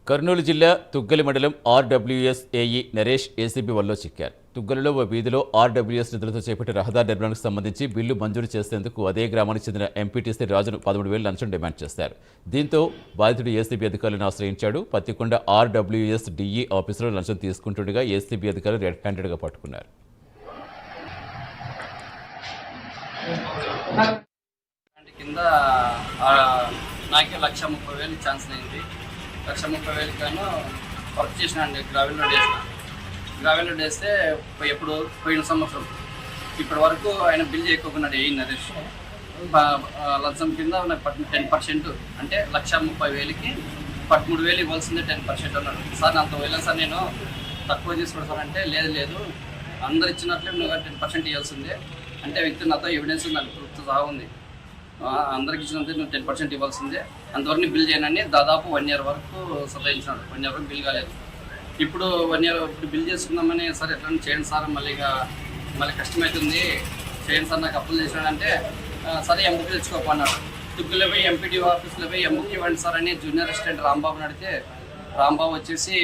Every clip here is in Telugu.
కర్నూలు జిల్లా తుగ్గలి మండలం ఆర్డబ్ల్యూఎస్ ఏఈ నరేష్ ఏసీబీ వల్ల చిక్కారు. తుగ్గలిలో ఓ వీధిలో ఆర్డబ్ల్యూఎస్ నిధులతో చేపట్టే రహదారి నిర్మాణానికి సంబంధించి బిల్లు మంజూరు చేసేందుకు అదే గ్రామానికి చెందిన ఎంపీటీసీ రాజును 13,000 లంచం డిమాండ్ చేశారు. దీంతో బాధితుడు ఏసీబీ అధికారులను ఆశ్రయించాడు. పత్తికొండ ఆర్డబ్ల్యూఎస్ డిఈ ఆఫీసులో లంచం తీసుకుంటుండగా ఏసీబీ అధికారులు రెడ్ హ్యాండెడ్గా పట్టుకున్నారు. కింద నాకే 1,30,000 ఛాన్స్ అయింది. 1,30,000 గాను వర్క్ చేసిన అండి. గ్రావెల్ రోడ్ వేస్తే ఎప్పుడు పోయిన సంవత్సరం ఇప్పటి వరకు ఆయన బిల్ చేయకపోతున్నాడు. ఏ నరేష్ లంచం కింద నాకు 10% అంటే 1,30,000కి 13,000 ఇవ్వాల్సిందే 10% అన్నాడు. సార్ అంత వెళ్ళాను సార్, నేను తక్కువ తీసుకుంటాను అంటే లేదు అందరు ఇచ్చినట్లే నువ్వు 10% ఇవ్వాల్సిందే అంటే వ్యక్తి నాతో ఎవిడెన్స్ నాకు ప్రూఫ్ ఉంది, అందరికి ఇచ్చినంత నువ్వు 10% ఇవ్వాల్సిందే, అంతవరకు బిల్ చేయనని దాదాపు 1 year వరకు సతాయించినాడు. 1 year వరకు బిల్ కాలేదు. ఇప్పుడు 1 year ఇప్పుడు బిల్ చేసుకుందామని సార్ ఎట్లా చేయండి సార్, మళ్ళీ కష్టమవుతుంది చేయండి సార్, నాకు అప్పులు చేసినాడంటే సరే ఎంబుక్ తెచ్చుకోపన్నాడు. తుగ్గులో పోయి ఎంపీడీ ఆఫీస్లో పోయి ఎంబుక్ ఇవ్వండి సార్ అని జూనియర్ అసిస్టెంట్ రాంబాబుని అడిగితే రాంబాబు వచ్చేసి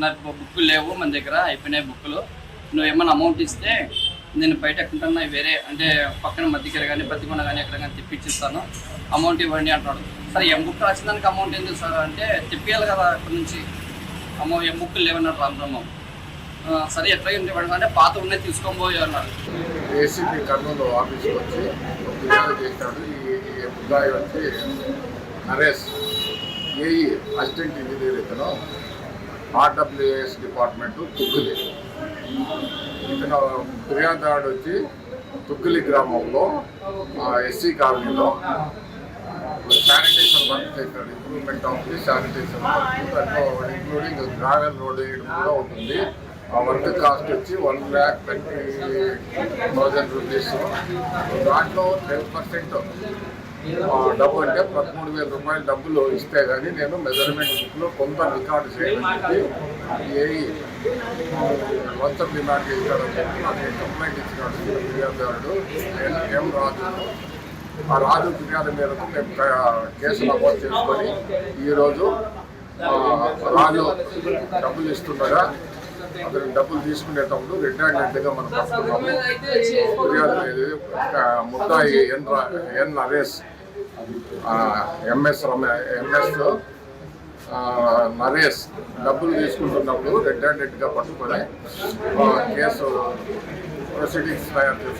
నాకు బుక్కులు లేవు, మన దగ్గర అయిపోయినాయి బుక్కులు, నువ్వు ఏమన్నా అమౌంట్ ఇస్తే నేను బయట ఎక్కడుంటున్నా వేరే అంటే పక్కన మధ్యకర కానీ పత్తికొండ కానీ ఎక్కడ కానీ తిప్పించిస్తాను, అమౌంట్ ఇవ్వండి అంటున్నాడు. సరే బుక్ రాసిందానికి అమౌంట్ ఎందుకు సార్ అంటే తిప్పియాలి కదా అక్కడి నుంచి, బుక్కులు లేవన్నాడు రామబ్రహ్మం. సరే ఎట్లా ఇవ్వండి అంటే పాత ఉన్నాయి తీసుకోబోయే అన్నాడు. ఏసీపీ కర్నూలు ఆఫీస్కి వచ్చి ఫిర్యాదు చేశాడు. ఈ ముద్దాయి వచ్చి నరేష్ ఏఈ అసిస్టెంట్ ఇంజనీర్ ఇతను ఆర్డబ్ల్యూఎస్ డిపార్ట్మెంటు తుగ్గులి. ఇతను ఫిర్యాదుదారుడు వచ్చి తుగ్గులి గ్రామంలో ఎస్సీ కాలనీలో శానిటేషన్ వర్క్ చేశాడు. Improvement of the sanitation work, దాంట్లో ఇంక్లూడింగ్ గ్రావెల్ రోడ్ వేయడం కూడా ఉంటుంది. ఆ వర్క్ కాస్ట్ వచ్చి 1,20,000 రూపీస్. దాంట్లో 12% డబ్బు అంటే 13,000 రూపాయలు డబ్బులు ఇస్తే కానీ నేను మెజర్మెంట్ బుక్లో కొంత రికార్డు చేయడానికి ఏఈ మొత్తం డిమాండ్ చేశాడని చెప్పి నాకు కంప్లైంట్ ఇచ్చినాడు ఫిర్యాదుదారుడు ఎం రాజు. ఆ రాజు ఫిర్యాదు మేరకు మేము కేసు నమోదు చేసుకొని ఈరోజు రాజు డబ్బులు ఇస్తుండగా అతను డబ్బులు తీసుకునేటప్పుడు రెడ్ హ్యాండెడ్గా మనం పట్టుకున్నాము. ఫిర్యాదు ముద్దాయి ఎన్ నరేష్ ఎంఎస్ నరేష్ డబ్బులు తీసుకుంటున్నప్పుడు రెడ్ హ్యాండెడ్గా పట్టుకొని కేసు ప్రొసీడింగ్స్ తయారు చేసుకున్నాం.